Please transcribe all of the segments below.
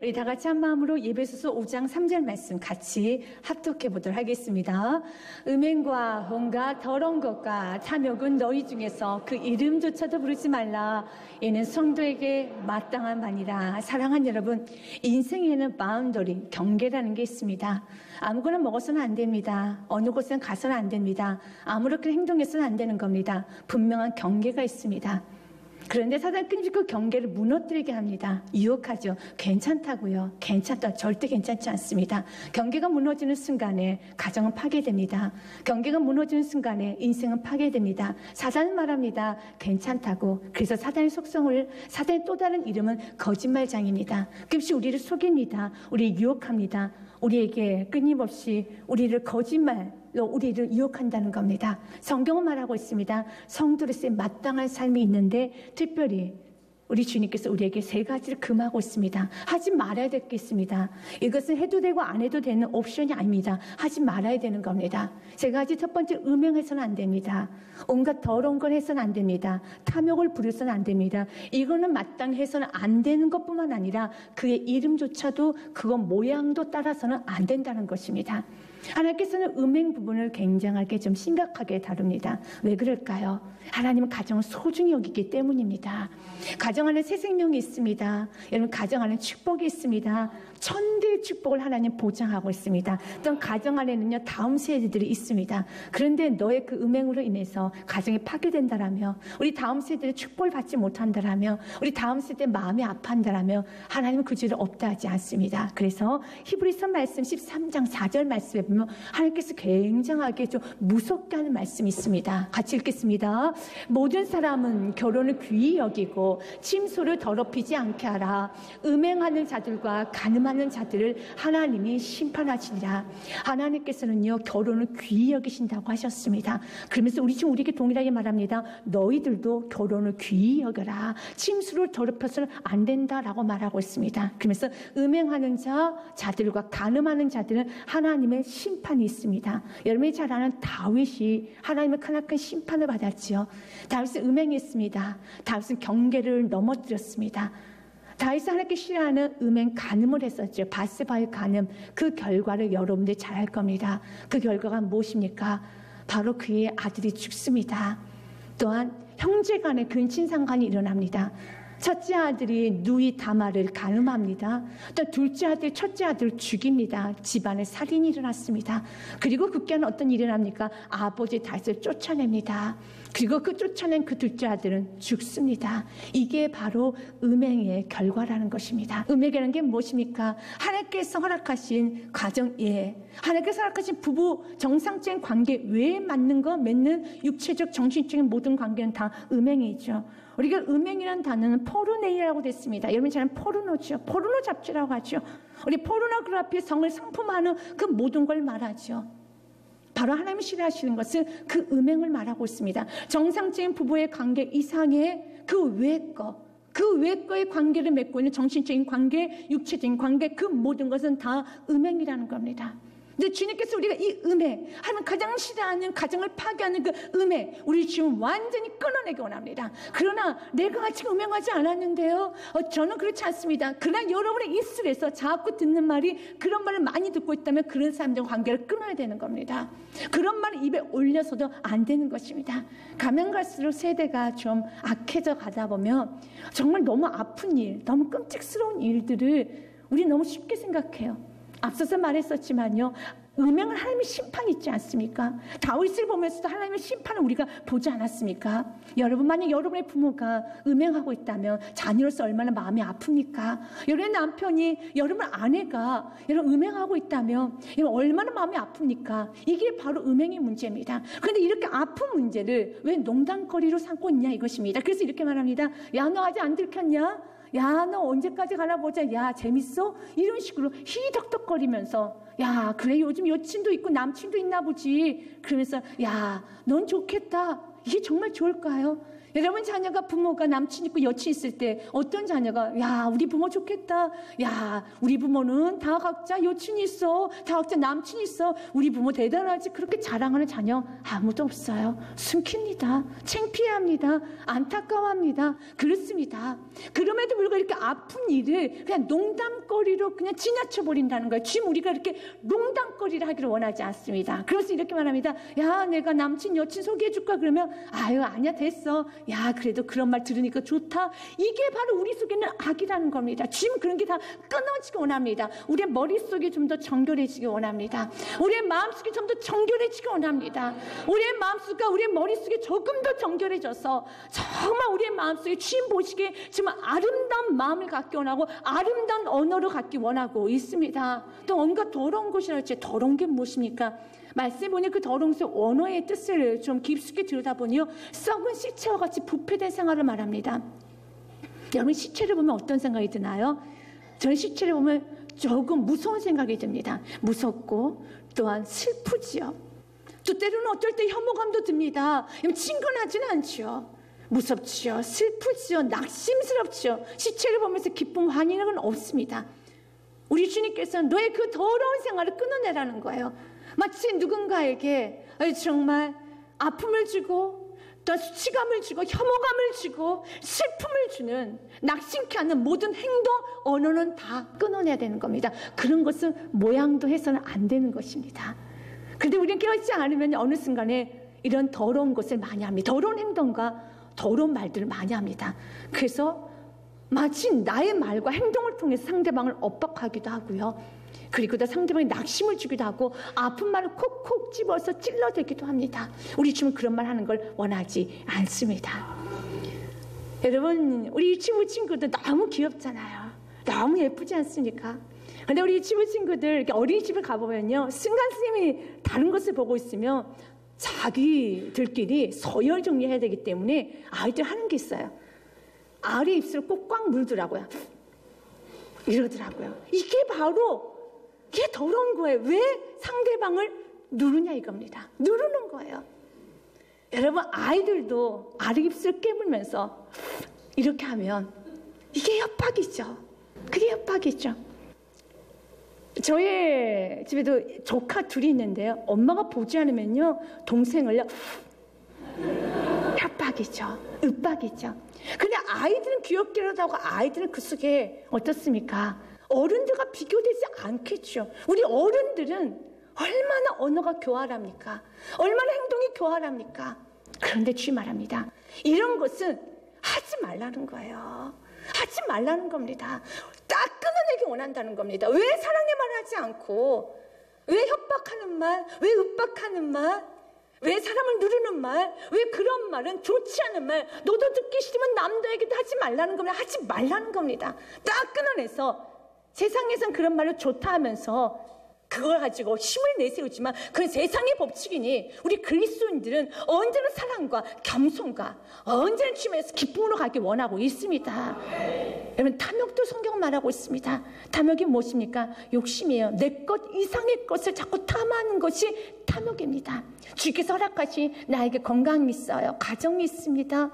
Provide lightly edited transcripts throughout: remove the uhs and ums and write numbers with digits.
우리 다 같이 한 마음으로 에베소서 5장 3절 말씀 같이 합독해 보도록 하겠습니다. 음행과 온갖 더러운 것과 탐욕은 너희 중에서 그 이름조차도 부르지 말라. 이는 성도에게 마땅한 바니라. 사랑하는 여러분, 인생에는 바운더리, 경계라는 게 있습니다. 아무거나 먹어서는 안 됩니다. 어느 곳은 가서는 안 됩니다. 아무렇게 행동해서는 안 되는 겁니다. 분명한 경계가 있습니다. 그런데 사단은 끊임없이 그 경계를 무너뜨리게 합니다. 유혹하죠. 괜찮다고요. 괜찮다. 절대 괜찮지 않습니다. 경계가 무너지는 순간에 가정은 파괴됩니다. 경계가 무너지는 순간에 인생은 파괴됩니다. 사단은 말합니다. 괜찮다고. 그래서 사단의 속성을, 사단의 또 다른 이름은 거짓말장입니다. 끊임없이 우리를 속입니다. 우리를 유혹합니다. 우리에게 끊임없이 우리를 우리를 유혹한다는 겁니다. 성경은 말하고 있습니다. 성도로서의 마땅한 삶이 있는데 특별히 우리 주님께서 우리에게 세 가지를 금하고 있습니다. 하지 말아야 될 게 있습니다. 이것은 해도 되고 안 해도 되는 옵션이 아닙니다. 하지 말아야 되는 겁니다. 세 가지. 첫 번째, 음행해서는 안 됩니다. 온갖 더러운 걸 해서는 안 됩니다. 탐욕을 부려서는 안 됩니다. 이거는 마땅히 해서는 안 되는 것뿐만 아니라 그의 이름조차도 그건 모양도 따라서는 안 된다는 것입니다. 하나님께서는 음행 부분을 굉장하게 좀 심각하게 다룹니다. 왜 그럴까요? 하나님은 가정을 소중히 여기기 때문입니다. 가정 안에 새 생명이 있습니다. 여러분, 가정 안에 축복이 있습니다. 천대의 축복을 하나님 보장하고 있습니다. 또한 가정 안에는요, 다음 세대들이 있습니다. 그런데 너의 그 음행으로 인해서 가정이 파괴된다라며, 우리 다음 세대의 축복을 받지 못한다라며, 우리 다음 세대 마음이 아파한다라며, 하나님은 그 죄를 없다 하지 않습니다. 그래서 히브리서 말씀 13장 4절 말씀에 보면 하나님께서 굉장하게 좀 무섭게 하는 말씀이 있습니다. 같이 읽겠습니다. 모든 사람은 결혼을 귀히 여기고 침소를 더럽히지 않게 하라. 음행하는 자들과 간음하는 자들을 하나님이 심판하시리라. 하나님께서는요, 결혼을 귀히 여기신다고 하셨습니다. 그러면서 우리에게 동일하게 말합니다. 너희들도 결혼을 귀히 여겨라. 침소를 더럽혀서는 안 된다라고 말하고 있습니다. 그러면서 음행하는 자들과 간음하는 자들은 하나님의 심판이 있습니다. 여러분이 잘 아는 다윗이 하나님의 크나큰 심판을 받았지요. 다윗은 음행했습니다. 다윗은 경계를 넘어뜨렸습니다. 다윗은 하나님께 싫어하는 음행 간음을 했었죠. 바세바의 간음. 그 결과를 여러분들 잘 알 겁니다. 그 결과가 무엇입니까? 바로 그의 아들이 죽습니다. 또한 형제 간의 근친상간이 일어납니다. 첫째 아들이 누이 다말을 간음합니다. 또 둘째 아들, 첫째 아들을 죽입니다. 집안에 살인이 일어났습니다. 그리고 급기야는 어떤 일이 일어납니까? 아버지 다윗을 쫓아냅니다. 그리고 그 쫓아낸 그 둘째 아들은 죽습니다. 이게 바로 음행의 결과라는 것입니다. 음행이라는 게 무엇입니까? 하나님께서 허락하신 가정에, 하나님께서 허락하신 부부 정상적인 관계 외에 맺는 육체적, 정신적인 모든 관계는 다 음행이죠. 우리가 음행이라는 단어는 포르네이라고 됐습니다. 여러분 잘 아는 포르노죠. 포르노 잡지라고 하죠. 우리 포르노그라피의 성을 상품하는 그 모든 걸 말하죠. 바로 하나님이 싫어하시는 것은 그 음행을 말하고 있습니다. 정상적인 부부의 관계 이상의 그 외의 거의 관계를 맺고 있는 정신적인 관계, 육체적인 관계, 그 모든 것은 다 음행이라는 겁니다. 근데 주님께서 우리가 이 음행, 하나님 가장 싫어하는 가정을 파괴하는 그 음행, 우리 지금 완전히 끊어내기 원합니다. 그러나 내가 아직 음행하지 않았는데요. 저는 그렇지 않습니다. 그러나 여러분의 입술에서 자꾸 듣는 말이 그런 말을 많이 듣고 있다면 그런 사람들과 관계를 끊어야 되는 겁니다. 그런 말을 입에 올려서도 안 되는 것입니다. 가면 갈수록 세대가 좀 악해져 가다 보면 정말 너무 아픈 일, 너무 끔찍스러운 일들을 우리 너무 쉽게 생각해요. 앞서서 말했었지만요, 음행은 하나님의 심판이 있지 않습니까? 다윗을 보면서도 하나님의 심판을 우리가 보지 않았습니까? 여러분, 만약 여러분의 부모가 음행하고 있다면 자녀로서 얼마나 마음이 아픕니까? 여러분의 남편이, 여러분 아내가 여러분 음행하고 있다면 여러분 얼마나 마음이 아픕니까? 이게 바로 음행의 문제입니다. 그런데 이렇게 아픈 문제를 왜 농담거리로 삼고 있냐 이것입니다. 그래서 이렇게 말합니다. 야, 너 아직 안 들켰냐? 야, 너 언제까지 가나 보자. 야, 재밌어? 이런 식으로 히덕덕거리면서, 야, 그래, 요즘 여친도 있고 남친도 있나 보지. 그러면서, 야, 넌 좋겠다. 이게 정말 좋을까요? 여러분 자녀가 부모가 남친 있고 여친 있을 때 어떤 자녀가 야 우리 부모 좋겠다. 야 우리 부모는 다 각자 여친이 있어. 다 각자 남친이 있어. 우리 부모 대단하지. 그렇게 자랑하는 자녀 아무도 없어요. 숨깁니다. 창피해합니다. 안타까워합니다. 그렇습니다. 그럼에도 불구하고 이렇게 아픈 일을 그냥 농담거리로 그냥 지나쳐 버린다는 거예요. 지금 우리가 이렇게 농담거리를 하기를 원하지 않습니다. 그래서 이렇게 말합니다. 야 내가 남친 여친 소개해줄까 그러면 아유 아니야 됐어. 야 그래도 그런 말 들으니까 좋다. 이게 바로 우리 속에는 악이라는 겁니다. 지금 그런 게 다 끊어지기 원합니다. 우리의 머릿속이 좀 더 정결해지기 원합니다. 우리의 마음속이 좀 더 정결해지기 원합니다. 우리의 마음속과 우리의 머릿속이 조금 더 정결해져서 정말 우리의 마음속에 주님 보시기에 정말 아름다운 마음을 갖기 원하고 아름다운 언어를 갖기 원하고 있습니다. 또 온갖 더러운 것이라고 했지. 더러운 게 무엇입니까? 말씀해 보니 그 더러운 것의 원어의 뜻을 좀 깊숙이 들여다보니요, 썩은 시체와 같이 부패된 생활을 말합니다. 여러분 시체를 보면 어떤 생각이 드나요? 저는 시체를 보면 조금 무서운 생각이 듭니다. 무섭고 또한 슬프지요. 또 때로는 어떨 때 혐오감도 듭니다. 친근하지는 않지요. 무섭지요. 슬프지요. 낙심스럽지요. 시체를 보면서 기쁨, 환희는 없습니다. 우리 주님께서는 너의 그 더러운 생활을 끊어내라는 거예요. 마치 누군가에게 정말 아픔을 주고 또 수치감을 주고 혐오감을 주고 슬픔을 주는 낙심케 하는 모든 행동, 언어는 다 끊어내야 되는 겁니다. 그런 것은 모양도 해서는 안 되는 것입니다. 그런데 우리는 깨닫지 않으면 어느 순간에 이런 더러운 것을 많이 합니다. 더러운 행동과 더러운 말들을 많이 합니다. 그래서 마치 나의 말과 행동을 통해서 상대방을 엇박하기도 하고요. 그리고 또 상대방이 낙심을 주기도 하고 아픈 말을 콕콕 집어서 찔러대기도 합니다. 우리 주님은 그런 말 하는 걸 원하지 않습니다. 여러분 우리 친구 친구들 너무 귀엽잖아요. 너무 예쁘지 않습니까? 근데 우리 친구 친구들 어린이집을 가보면요, 순간 선생님이 다른 것을 보고 있으면 자기들끼리 서열 정리해야 되기 때문에 아이들 하는 게 있어요. 아래 입술을 꼭 꽉 물더라고요. 이러더라고요. 이게 더러운 거예요. 왜 상대방을 누르냐 이겁니다. 누르는 거예요. 여러분 아이들도 아래 입술을 깨물면서 이렇게 하면 이게 협박이죠. 그게 협박이죠. 저희 집에도 조카 둘이 있는데요, 엄마가 보지 않으면요 동생을요 협박이죠. 윽박이죠. 근데 아이들은 귀엽기라도 하고 아이들은 그 속에 어떻습니까? 어른들과 비교되지 않겠죠. 우리 어른들은 얼마나 언어가 교활합니까? 얼마나 행동이 교활합니까? 그런데 주님 말합니다. 이런 것은 하지 말라는 거예요. 하지 말라는 겁니다. 딱 끊어내기 원한다는 겁니다. 왜 사랑의 말 하지 않고, 왜 협박하는 말, 왜 윽박하는 말, 왜 사람을 누르는 말, 왜 그런 말은 좋지 않은 말, 너도 듣기 싫으면 남들에게도 하지 말라는 겁니다. 하지 말라는 겁니다. 딱 끊어내서 세상에선 그런 말을 좋다 하면서 그걸 가지고 힘을 내세우지만 그건 세상의 법칙이니 우리 그리스도인들은 언제나 사랑과 겸손과 언제나 주님에서 기쁨으로 가기 원하고 있습니다. 여러분 탐욕도 성경은 말하고 있습니다. 탐욕이 무엇입니까? 욕심이에요. 내 것 이상의 것을 자꾸 탐하는 것이 탐욕입니다. 주께서 허락하신 나에게 건강이 있어요. 가정이 있습니다.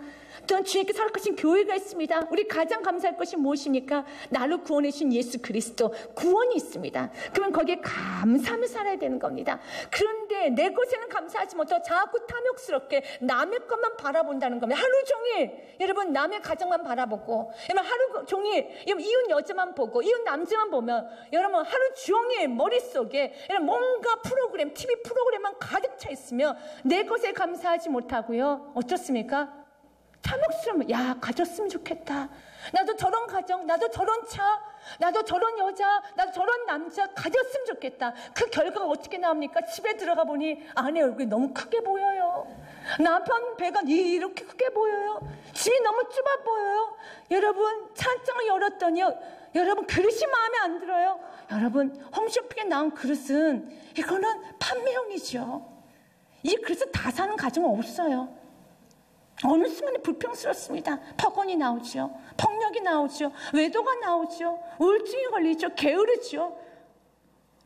또한 주님께 허락하신 교회가 있습니다. 우리 가장 감사할 것이 무엇입니까? 나를 구원해 주신 예수 그리스도 구원이 있습니다. 그러면 거기에 감사하며 살아야 되는 겁니다. 그런데 내 것에는 감사하지 못하고 자꾸 탐욕스럽게 남의 것만 바라본다는 겁니다. 하루 종일 여러분 남의 가정만 바라보고, 여러분 하루 종일 이웃 여자만 보고 이웃 남자만 보면 여러분 하루 종일 머릿속에 여러분 뭔가 프로그램, TV 프로그램만 가득 차 있으면 내 것에 감사하지 못하고요, 어떻습니까? 탐욕스러우면 야 가졌으면 좋겠다. 나도 저런 가정, 나도 저런 차, 나도 저런 여자, 나도 저런 남자 가졌으면 좋겠다. 그 결과가 어떻게 나옵니까? 집에 들어가 보니 아내 얼굴이 너무 크게 보여요. 남편 배가 이렇게 크게 보여요. 집이 너무 좁아 보여요. 여러분 찬장을 열었더니요, 여러분 그릇이 마음에 안 들어요. 여러분 홈쇼핑에 나온 그릇은 이거는 판매용이죠. 이 그릇을 다 사는 가정은 없어요. 어느 순간에 불평스럽습니다. 폭언이 나오죠. 폭력이 나오죠. 외도가 나오죠. 우울증이 걸리죠. 게으르죠.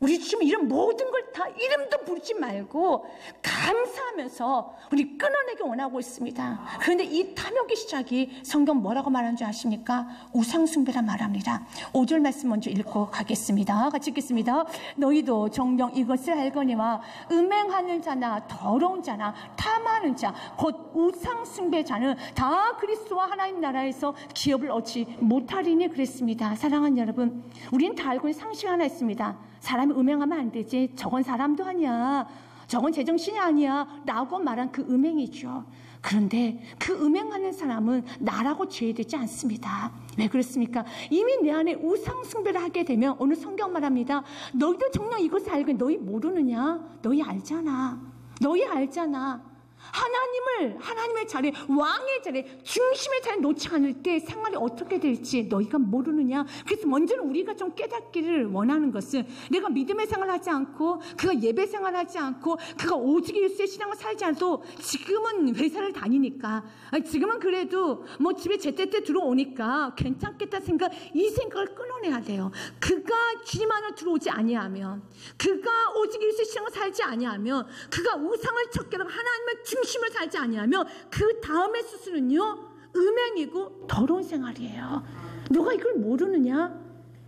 우리 지금 이런 모든 걸 다 이름도 부르지 말고 감사하며 탐욕하면서 우리 끊어내기 원하고 있습니다. 그런데 이 탐욕의 시작이 성경 뭐라고 말하는 줄 아십니까? 우상숭배라 말합니다. 5절 말씀 먼저 읽고 가겠습니다. 같이 읽겠습니다. 너희도 정녕 이것을 알거니와 음행하는 자나 더러운 자나 탐하는 자 곧 우상숭배자는 다 그리스도와 하나님 나라에서 기업을 얻지 못하리니 그랬습니다. 사랑하는 여러분, 우린 다 알고 있는 상식 하나 있습니다. 사람이 음행하면 안 되지. 저건 사람도 아니야. 저건 제정신이 아니야 라고 말한 그 음행이죠. 그런데 그 음행하는 사람은 나라고 죄되지 않습니다. 왜 그렇습니까? 이미 내 안에 우상숭배를 하게 되면 오늘 성경 말합니다. 너희도 정녕 이것을 알고 너희 모르느냐? 너희 알잖아. 너희 알잖아. 하나님의 자리에, 왕의 자리에, 중심의 자리에 놓지 않을 때 생활이 어떻게 될지 너희가 모르느냐. 그래서 먼저는 우리가 좀 깨닫기를 원하는 것은, 내가 믿음의 생활하지 않고 그가 예배 생활하지 않고 그가 오직 예수의 신앙을 살지 않아도 지금은 회사를 다니니까, 지금은 그래도 뭐 집에 제때때 들어오니까 괜찮겠다 생각, 이 생각을 끊어내야 돼요. 그가 주님 안으로 들어오지 아니하면, 그가 오직 예수의 신앙을 살지 아니하면, 그가 우상을 찾게 하고 하나님의 중심을 살지 아니하면 그 다음의 수순은요, 음행이고 더러운 생활이에요. 너가 이걸 모르느냐?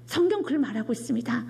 성경 그걸 말하고 있습니다.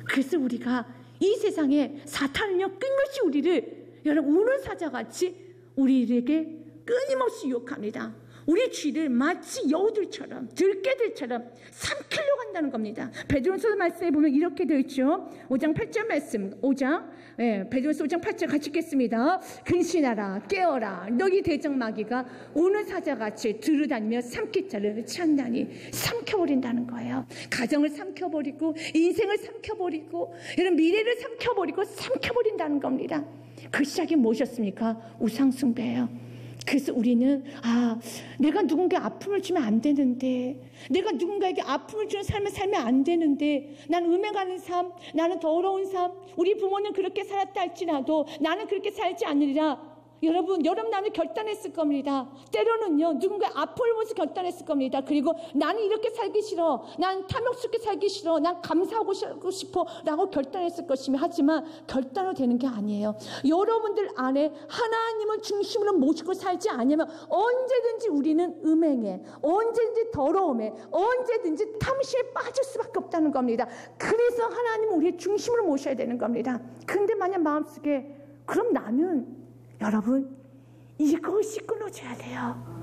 그래서 우리가 이 세상에 사탄은요, 끊임없이 우리를, 여러분, 우는 사자같이 우리에게 끊임없이 유혹합니다. 우리 쥐를 마치 여우들처럼, 들깨들처럼 삼키려고 한다는 겁니다. 베드로전서 말씀에 보면 이렇게 되어 있죠. 5장 8절 말씀, 5장, 베드로전서 5장 8절 같이 읽겠습니다. 근신하라, 깨어라, 너희 대적마귀가 우는 사자같이 들으다니며 삼킬 자를 찾나니. 삼켜버린다는 거예요. 가정을 삼켜버리고, 인생을 삼켜버리고, 이런 미래를 삼켜버리고, 삼켜버린다는 겁니다. 그 시작이 무엇이었습니까? 우상숭배예요. 그래서 우리는, 내가 누군가에 아픔을 주면 안 되는데, 내가 누군가에게 아픔을 주는 삶을 살면 안 되는데, 나는 음행하는 삶, 나는 더러운 삶, 우리 부모는 그렇게 살았다 할지라도 나는 그렇게 살지 않으리라. 여러분 나는 결단했을 겁니다. 때로는요, 누군가의 아픔을 보면서 결단했을 겁니다. 그리고 나는 이렇게 살기 싫어, 난 탐욕스럽게 살기 싫어, 난 감사하고 싶어 라고 결단했을 것이며, 하지만 결단으로 되는 게 아니에요. 여러분들 안에 하나님을 중심으로 모시고 살지 않으면 언제든지 우리는 음행에, 언제든지 더러움에, 언제든지 탐심에 빠질 수밖에 없다는 겁니다. 그래서 하나님은 우리의 중심으로 모셔야 되는 겁니다. 근데 만약 마음속에, 그럼 나는, 여러분, 이것이 끊어져야 돼요.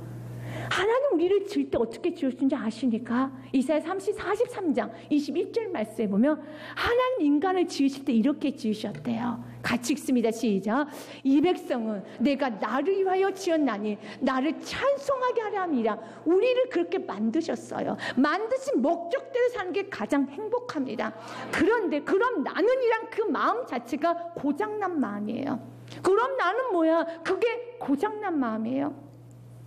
하나님 우리를 지을 때 어떻게 지으신지 아십니까? 이사야 43장 21절 말씀에 보면 하나님 인간을 지으실 때 이렇게 지으셨대요. 같이 읽습니다. 시작. 이 백성은 내가 나를 위하여 지었나니 나를 찬송하게 하려 함이라. 우리를 그렇게 만드셨어요. 만드신 목적대로 사는 게 가장 행복합니다. 그런데 그럼 나는이란 그 마음 자체가 고장난 마음이에요. 그럼 나는 뭐야? 그게 고장난 마음이에요.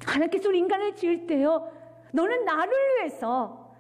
하나님께서 우리 인간을 지을 때요, 너는 나를 위해서,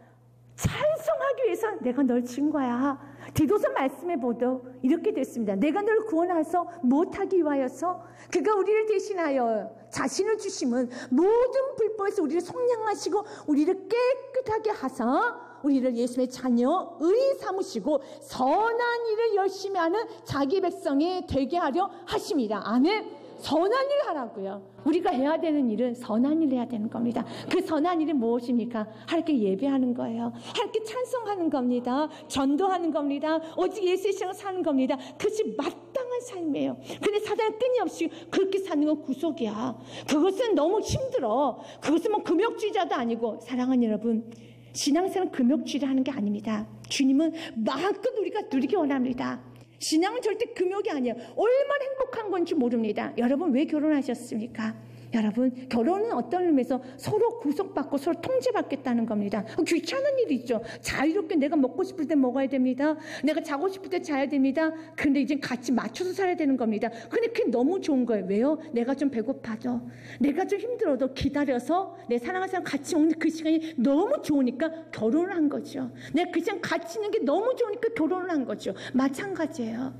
찬송하기 위해서 내가 널 지은 거야. 디도서 말씀에 보도 이렇게 됐습니다. 내가 널 구원해서 무엇하기 위하여서? 그가 우리를 대신하여 자신을 주심은 모든 불법에서 우리를 속량하시고 우리를 깨끗하게 하사 우리를 예수의 자녀의 삼으시고 선한 일을 열심히 하는 자기 백성이 되게 하려 하십니다. 아멘. 선한 일 하라고요. 우리가 해야 되는 일은 선한 일을 해야 되는 겁니다. 그 선한 일은 무엇입니까? 하나님께 예배하는 거예요. 하나님께 찬송하는 겁니다. 전도하는 겁니다. 오직 예수의 신앙을 사는 겁니다. 그것이 마땅한 삶이에요. 근데 사단은 끊임없이 그렇게 사는 건 구속이야. 그것은 너무 힘들어. 그것은 뭐 금욕주의자도 아니고. 사랑하는 여러분, 신앙생활은 금욕주의를 하는 게 아닙니다. 주님은 마음껏 우리가 누리기 원합니다. 신앙은 절대 금욕이 아니에요. 얼마나 행복한 건지 모릅니다. 여러분, 왜 결혼하셨습니까? 여러분, 결혼은 어떤 의미에서 서로 구속받고 서로 통제받겠다는 겁니다. 귀찮은 일이죠. 자유롭게 내가 먹고 싶을 때 먹어야 됩니다. 내가 자고 싶을 때 자야 됩니다. 근데 이제 같이 맞춰서 살아야 되는 겁니다. 근데 그게 너무 좋은 거예요. 왜요? 내가 좀 배고파져, 내가 좀 힘들어도 기다려서 내 사랑하는 사람 같이 먹는 그 시간이 너무 좋으니까 결혼을 한 거죠. 내가 그 시간 같이 있는 게 너무 좋으니까 결혼을 한 거죠. 마찬가지예요.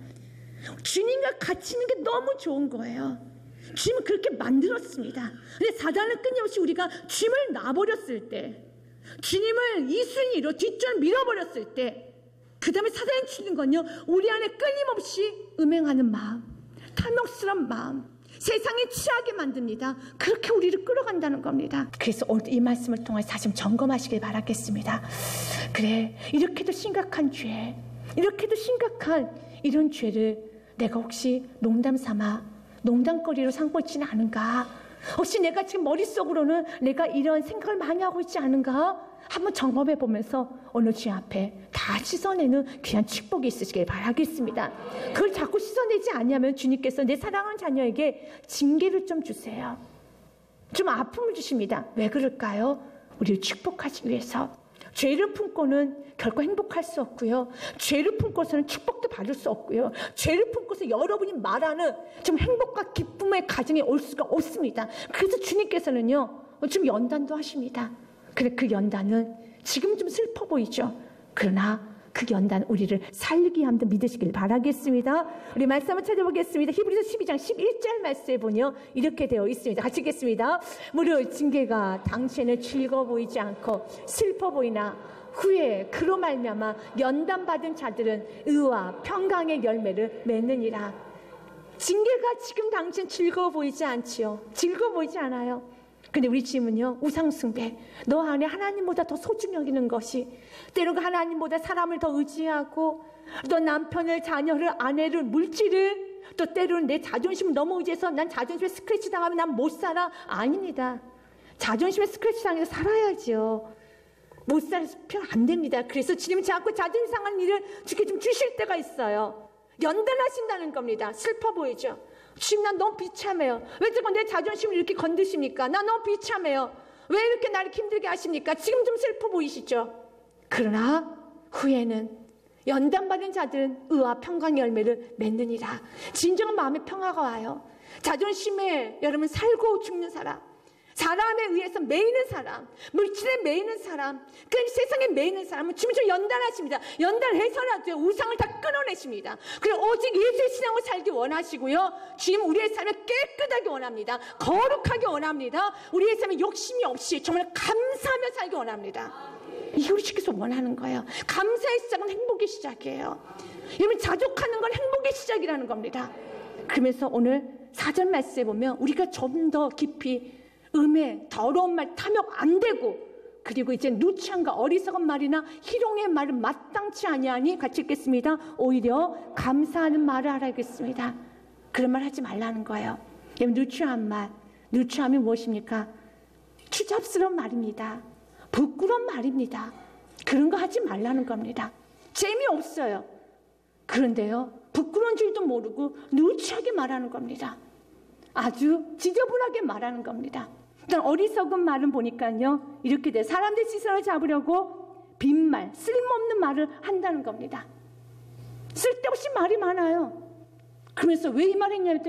주님과 같이 있는 게 너무 좋은 거예요. 주님은 그렇게 만들었습니다. 근데 사단은 끊임없이 우리가 주님을 놔버렸을 때, 주님을 이순위로 뒷줄 밀어버렸을 때, 그 다음에 사단이 주는 건요, 우리 안에 끊임없이 음행하는 마음, 탐욕스러운 마음, 세상에 취하게 만듭니다. 그렇게 우리를 끌어간다는 겁니다. 그래서 오늘 이 말씀을 통해서 다시 점검하시길 바라겠습니다. 그래, 이렇게도 심각한 죄, 이렇게도 심각한 이런 죄를 내가 혹시 농담 삼아 농담거리로 삼고 있지는 않은가? 혹시 내가 지금 머릿속으로는 내가 이런 생각을 많이 하고 있지 않은가? 한번 점검해 보면서 오늘 주님 앞에 다 씻어내는 귀한 축복이 있으시길 바라겠습니다. 그걸 자꾸 씻어내지 않으면 주님께서 내 사랑하는 자녀에게 징계를 좀 주세요. 좀 아픔을 주십니다. 왜 그럴까요? 우리를 축복하시기 위해서. 죄를 품고는 결코 행복할 수 없고요. 죄를 품고서는 축복도 받을 수 없고요. 죄를 품고서 여러분이 말하는 좀 행복과 기쁨의 가정에 올 수가 없습니다. 그래서 주님께서는요, 좀 연단도 하십니다. 그래, 그 연단은 지금 좀 슬퍼 보이죠. 그러나 그 연단 우리를 살리게 함도 믿으시길 바라겠습니다. 우리 말씀 한번 찾아보겠습니다. 히브리서 12장 11절 말씀에 보면 이렇게 되어 있습니다. 같이 읽겠습니다. 무릇 징계가 당신을 즐거워 보이지 않고 슬퍼 보이나 후에 그로 말미암아 연단받은 자들은 의와 평강의 열매를 맺느니라. 징계가 지금 당신 즐거워 보이지 않지요. 즐거워 보이지 않아요. 근데 우리 주님은요, 우상숭배, 너 안에 하나님보다 더 소중히 여기는 것이, 때로는 하나님보다 사람을 더 의지하고, 또 남편을, 자녀를, 아내를, 물질을, 또 때로는 내 자존심을 너무 의지해서 난 자존심에 스크래치 당하면 난 못 살아. 아닙니다. 자존심에 스크래치 당해서 살아야죠. 못 살아서 안 됩니다. 그래서 주님은 자꾸 자존심 상한 일을 주께 좀 주실 때가 있어요. 연단하신다는 겁니다. 슬퍼 보이죠? 주님, 난 너무 비참해요. 왜 자꾸 내 자존심을 이렇게 건드십니까? 나 너무 비참해요. 왜 이렇게 나를 힘들게 하십니까? 지금 좀 슬퍼 보이시죠? 그러나 후에는 연단받은 자들은 의와 평강의 열매를 맺느니라. 진정한 마음의 평화가 와요. 자존심에 여러분 살고 죽는 사람, 사람에 의해서 매이는 사람, 물질에 매이는 사람, 그 세상에 매이는 사람은 주님 좀 연단하십니다. 연단해서라도 우상을 다 끊어내십니다. 그리고 오직 예수의 신앙을 살기 원하시고요, 주님 우리의 삶을 깨끗하게 원합니다. 거룩하게 원합니다. 우리의 삶에 욕심이 없이 정말 감사하며 살기 원합니다. 이게 우리 주께서 원하는 거예요. 감사의 시작은 행복의 시작이에요. 여러분, 자족하는 건 행복의 시작이라는 겁니다. 그러면서 오늘 4절 말씀에 보면 우리가 좀 더 깊이 음해, 더러운 말, 탐욕 안 되고, 그리고 이제 누추함과 어리석은 말이나 희롱의 말은 마땅치 아니하니, 같이 읽겠습니다. 오히려 감사하는 말을 하라겠습니다. 그런 말 하지 말라는 거예요. 누추한 말, 누추함이 무엇입니까? 추잡스러운 말입니다. 부끄러운 말입니다. 그런 거 하지 말라는 겁니다. 재미없어요. 그런데요, 부끄러운 줄도 모르고 누추하게 말하는 겁니다. 아주 지저분하게 말하는 겁니다. 일단 어리석은 말은 보니까요, 이렇게 돼. 사람들 시선을 잡으려고 빈말, 쓸모없는 말을 한다는 겁니다. 쓸데없이 말이 많아요. 그러면서 왜 이 말 했냐면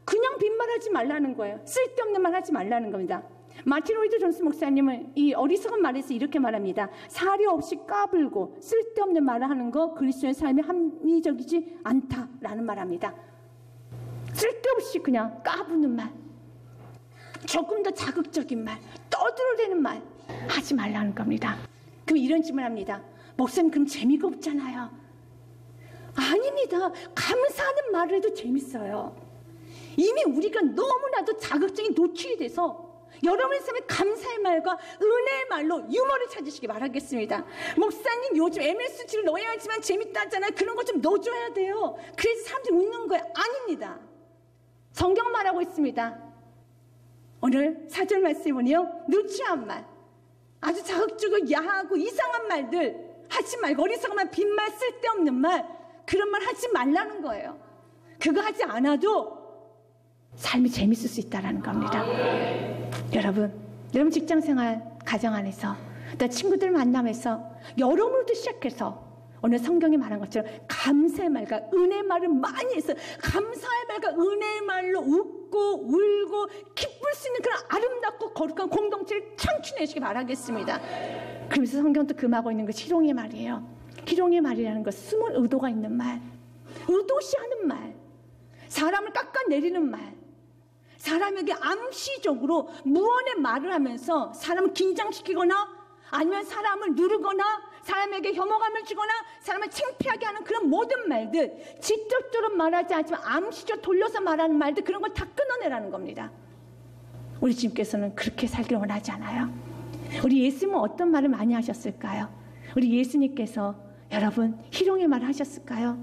그냥 빈말하지 말라는 거예요. 쓸데없는 말 하지 말라는 겁니다. 마틴 로이드 존스 목사님은 이 어리석은 말에서 이렇게 말합니다. 사려 없이 까불고 쓸데없는 말을 하는 거 그리스도의 삶에 합리적이지 않다라는 말합니다. 쓸데없이 그냥 까부는 말, 조금 더 자극적인 말, 떠들어대는 말 하지 말라는 겁니다. 그럼 이런 질문을 합니다. 목사님, 그럼 재미가 없잖아요. 아닙니다. 감사하는 말을 해도 재밌어요. 이미 우리가 너무나도 자극적인 노출이 돼서 여러분의 삶에 감사의 말과 은혜의 말로 유머를 찾으시기 바라겠습니다. 목사님, 요즘 MSG를 넣어야지만 재밌다잖아요. 그런 거 좀 넣어줘야 돼요. 그래서 사람들이 웃는 거예요. 아닙니다. 성경 말하고 있습니다. 오늘 4절 말씀에 보니요, 누추한 말, 아주 자극적이고 야하고 이상한 말들 하지 말고, 어리석은 말, 빈말, 쓸데없는 말, 그런 말 하지 말라는 거예요. 그거 하지 않아도 삶이 재밌을 수 있다는 겁니다. 여러분 직장생활, 가정 안에서, 또 친구들 만남에서, 여러분부터 시작해서 오늘 성경이 말한 것처럼 감사의 말과 은혜의 말을 많이 해서 감사의 말과 은혜의 말로 웃고 울고 기쁠 수 있는 그런 아름답고 거룩한 공동체를 창출해주시기 바라겠습니다. 그러면서 성경도 금하고 있는 것이 희롱의 말이에요. 희롱의 말이라는 것은 숨은 의도가 있는 말, 의도시하는 말, 사람을 깎아내리는 말, 사람에게 암시적으로 무언의 말을 하면서 사람을 긴장시키거나 아니면 사람을 누르거나 사람에게 혐오감을 주거나 사람을 창피하게 하는 그런 모든 말들, 직접적으로 말하지 않지만 암시적으로 돌려서 말하는 말들, 그런 걸 다 끊어내라는 겁니다. 우리 주님께서는 그렇게 살기를 원하지 않아요. 우리 예수님은 어떤 말을 많이 하셨을까요? 우리 예수님께서 여러분 희롱의 말을 하셨을까요?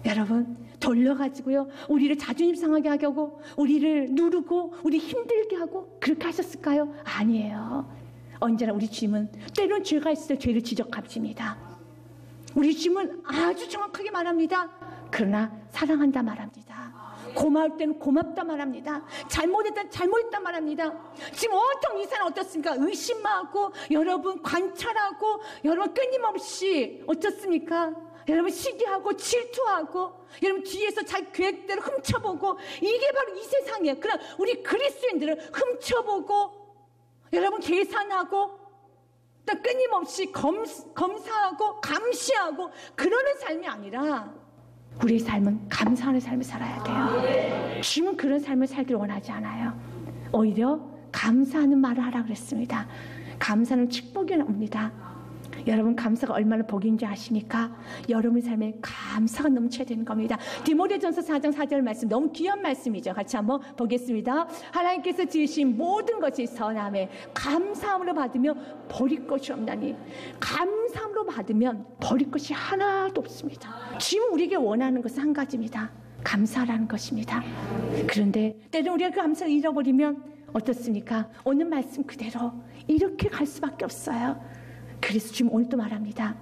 여러분 돌려가지고요, 우리를 자존심 상하게 하고 우리를 누르고 우리 힘들게 하고 그렇게 하셨을까요? 아니에요. 언제나 우리 주님은 때론 죄가 있을 때 죄를 지적하십니다. 우리 주님은 아주 정확하게 말합니다. 그러나 사랑한다 말합니다. 고마울 때는 고맙다 말합니다. 잘못했다 때는 잘못했다 말합니다. 지금 온통 이 사람 어떻습니까? 의심하고 여러분 관찰하고 여러분 끊임없이 어떻습니까? 여러분 시기하고 질투하고 여러분 뒤에서 자기 계획대로 훔쳐보고, 이게 바로 이 세상이에요. 그럼 우리 그리스도인들은 훔쳐보고 여러분 계산하고 또 끊임없이 검사하고 감시하고 그러는 삶이 아니라 우리의 삶은 감사하는 삶을 살아야 돼요. 주님은 그런 삶을 살기를 원하지 않아요. 오히려 감사하는 말을 하라 그랬습니다. 감사는 축복이 옵니다. 여러분 감사가 얼마나 복인지 아십니까? 여러분 삶에 감사가 넘쳐야 되는 겁니다. 디모데전서 4장 4절 말씀, 너무 귀한 말씀이죠. 같이 한번 보겠습니다. 하나님께서 지으신 모든 것이 선함에 감사함으로 받으며 버릴 것이 없나니, 감사함으로 받으면 버릴 것이 하나도 없습니다. 지금 우리에게 원하는 것은 한 가지입니다. 감사라는 것입니다. 그런데 때로 우리가 그 감사를 잃어버리면 어떻습니까? 오늘 말씀 그대로 이렇게 갈 수밖에 없어요. 그래서 지금 오늘 또 말합니다.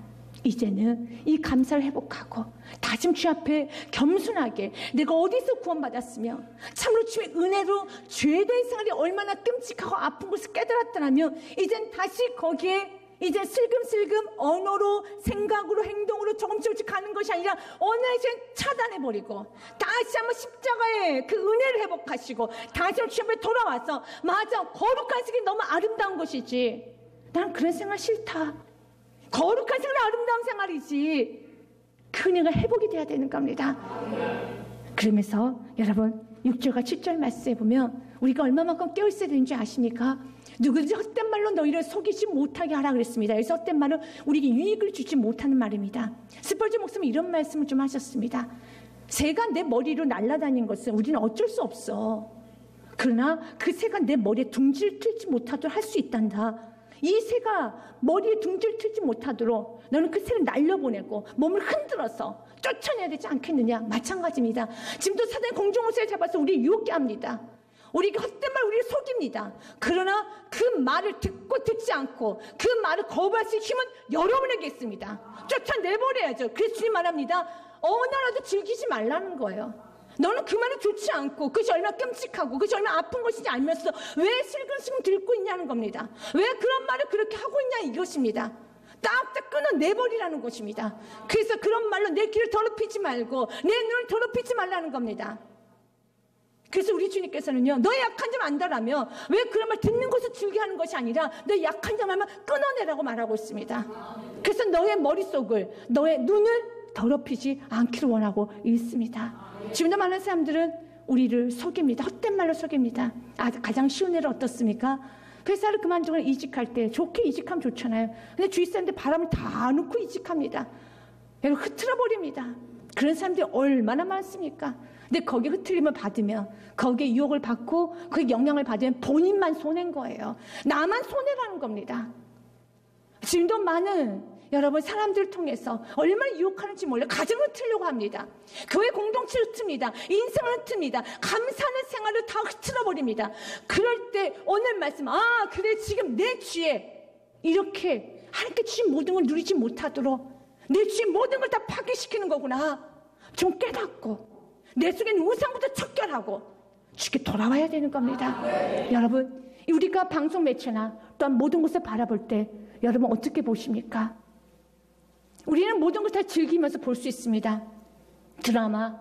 이제는 이 감사를 회복하고 다짐 주 앞에 겸손하게 내가 어디서 구원받았으며 참으로 주의 은혜로 죄된 생활이 얼마나 끔찍하고 아픈 것을 깨달았더라면 이젠 다시 거기에 이제 슬금슬금 언어로 생각으로 행동으로 조금씩 가는 것이 아니라 오늘 이제 차단해버리고 다시 한번 십자가의 그 은혜를 회복하시고 다시 한번 주 앞에 돌아와서, 맞아, 거룩한 생활이 너무 아름다운 것이지, 난 그런 생활 싫다. 거룩한 생활, 아름다운 생활이지. 그 은혜가 회복이 돼야 되는 겁니다. 그러면서 여러분 6절과 7절 말씀에 보면 우리가 얼마만큼 깨어있어야 되는지 아십니까? 누구든지 헛된 말로 너희를 속이지 못하게 하라 그랬습니다. 여기서 헛된 말은 우리에게 유익을 주지 못하는 말입니다. 스펄전 목사님은 이런 말씀을 좀 하셨습니다. 새가 내 머리로 날아다닌 것은 우리는 어쩔 수 없어. 그러나 그 새가 내 머리에 둥지를 틀지 못하도록 할 수 있단다. 이 새가 머리에 둥지를 틀지 못하도록 너는 그 새를 날려보내고 몸을 흔들어서 쫓아내야 되지 않겠느냐. 마찬가지입니다. 지금도 사단이 공중무새를 잡아서 우리를 유혹게 합니다. 우리에게 헛된 말, 우리를 속입니다. 그러나 그 말을 듣고 듣지 않고 그 말을 거부할 수 있는 힘은 여러분에게 있습니다. 쫓아내버려야죠. 그래서 주님 말합니다. 어느 나라도 즐기지 말라는 거예요. 너는 그 말이 좋지 않고 그것이 얼마나 끔찍하고 그것이 얼마나 아픈 것인지 알면서 왜 슬금슬금 들고 있냐는 겁니다. 왜 그런 말을 그렇게 하고 있냐 이것입니다. 딱딱 끊어내버리라는 것입니다. 그래서 그런 말로 내 귀를 더럽히지 말고 내 눈을 더럽히지 말라는 겁니다. 그래서 우리 주님께서는요, 너의 약한 점 안다라며 왜 그런 말 듣는 것을 즐겨하는 것이 아니라 너의 약한 점 하면 끊어내라고 말하고 있습니다. 그래서 너의 머릿속을, 너의 눈을 더럽히지 않기를 원하고 있습니다. 지금도 많은 사람들은 우리를 속입니다. 헛된 말로 속입니다. 가장 쉬운 예는 어떻습니까? 회사를 그만두고 이직할 때 좋게 이직하면 좋잖아요. 근데 주위 사람들 바람을 다 놓고 이직합니다. 여러분 흐트러버립니다. 그런 사람들이 얼마나 많습니까? 근데 거기에 흐트림을 받으면, 거기에 유혹을 받고 거기에 영향을 받으면 본인만 손해인 거예요. 나만 손해라는 겁니다. 지금도 많은 여러분 사람들을 통해서 얼마나 유혹하는지 몰라요. 가정을 흐트려고 합니다. 교회 공동체를 흐트립니다. 인생을 흐트립니다. 감사하는 생활을 다 흐트러버립니다. 그럴 때 오늘 말씀, 그래 지금 내 주에 이렇게 하나님께 주신 모든 걸 누리지 못하도록 내 주의 모든 걸 다 파괴시키는 거구나. 좀 깨닫고 내 속에 있는 우상부터 척결하고 주께 돌아와야 되는 겁니다. 여러분 우리가 방송 매체나 또한 모든 것을 바라볼 때 여러분 어떻게 보십니까? 우리는 모든 걸 다 즐기면서 볼 수 있습니다. 드라마,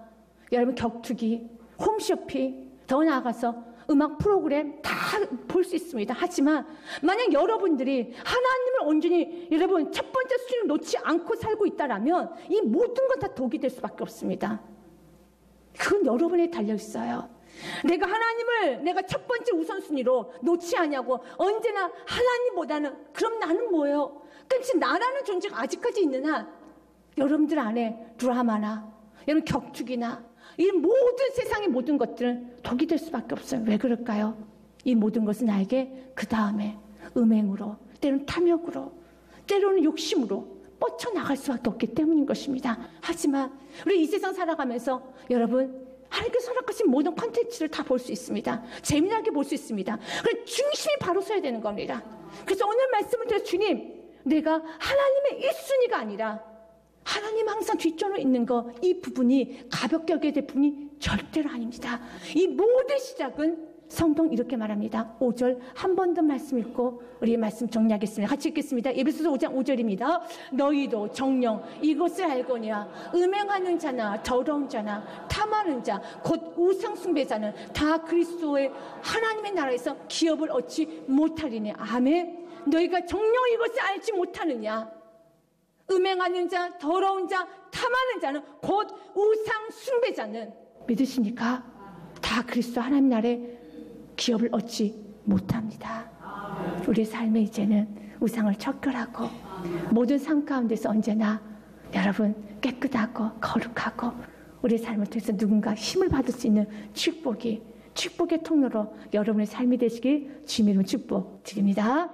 여러분 격투기, 홈쇼핑, 더 나아가서 음악 프로그램 다 볼 수 있습니다. 하지만 만약 여러분들이 하나님을 온전히 여러분 첫 번째 수준을 놓지 않고 살고 있다라면 이 모든 건 다 독이 될 수밖에 없습니다. 그건 여러분에 달려 있어요. 내가 하나님을 내가 첫 번째 우선순위로 놓지 않냐고 언제나 하나님보다는, 그럼 나는 뭐예요? 끊임없이 나라는 존재가 아직까지 있는 한 여러분들 안에 드라마나 이런 격투기나 이 모든 세상의 모든 것들은 독이 될 수밖에 없어요. 왜 그럴까요? 이 모든 것은 나에게 그 다음에 음행으로, 때로는 탐욕으로, 때로는 욕심으로 뻗쳐나갈 수밖에 없기 때문인 것입니다. 하지만 우리 이 세상 살아가면서 여러분 하나님께서 허락하신 모든 콘텐츠를 다 볼 수 있습니다. 재미나게 볼 수 있습니다. 그래서 중심이 바로 서야 되는 겁니다. 그래서 오늘 말씀을 드려 주님, 내가 하나님의 1순위가 아니라 하나님 항상 뒷전으로 있는 거, 이 부분이 가볍게 여겨야 될 부분이 절대로 아닙니다. 이 모든 시작은 성경 이렇게 말합니다. 5절 한 번 더 말씀 읽고 우리 말씀 정리하겠습니다. 같이 읽겠습니다. 에베소서 5장 5절입니다. 너희도 정녕 이것을 알거니와 음행하는 자나 더러운 자나 탐하는 자 곧 우상 숭배자는 다 그리스도의 하나님의 나라에서 기업을 얻지 못하리니. 아멘. 너희가 정녕 이것을 알지 못하느냐. 음행하는 자, 더러운 자, 탐하는 자는 곧 우상 숭배자는 믿으십니까? 다 그리스도 하나님 나라에 기업을 얻지 못합니다. 우리 삶에 이제는 우상을 척결하고 모든 삶 가운데서 언제나 여러분 깨끗하고 거룩하고 우리 삶을 통해서 누군가 힘을 받을 수 있는 축복의 통로로 여러분의 삶이 되시길 주님의 이름으로 축복드립니다.